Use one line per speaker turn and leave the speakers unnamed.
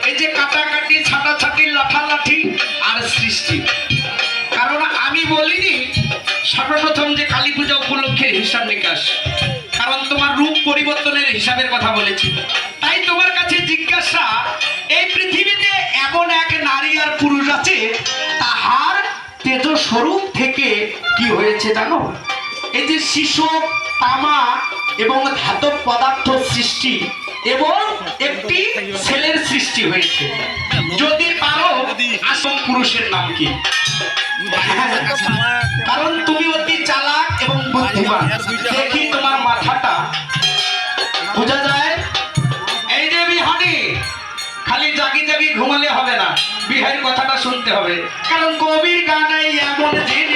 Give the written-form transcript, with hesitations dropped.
এই যে কাটাকাটি ছাটাছাটি লাঠালাঠি আর সৃষ্টি। কারণ আমি বলিনি সর্বপ্রথম যে কালী পূজা উপলক্ষে হিসাব নিকাশ, কারণ তোমার রূপ পরিবর্তনের হিসাবের কথা বলেছি। তাই তোমার কাছে জিজ্ঞাসা, এই পৃথিবীতে এমন এক নারী আর পুরুষ আছে তাহার তেজ স্বরূপ থেকে কি হয়েছে জানো? এই যে শিশু, তামা এবং ধাতব পদার্থ সৃষ্টি এবং একটি ছেলের সৃষ্টি হয়েছে। যদি পারো আসল পুরুষের নাম কি? কারণ তুমি অতি চালাক এবং বুদ্ধিমান। দেখি তোমার মাথাটা বোঝা যায়। এই যে বিহানি, খালি জাগি জাগি ঘুমালে হবে না, বিহারীর কথাটা শুনতে হবে। কারণ কবির গানে এমন দিন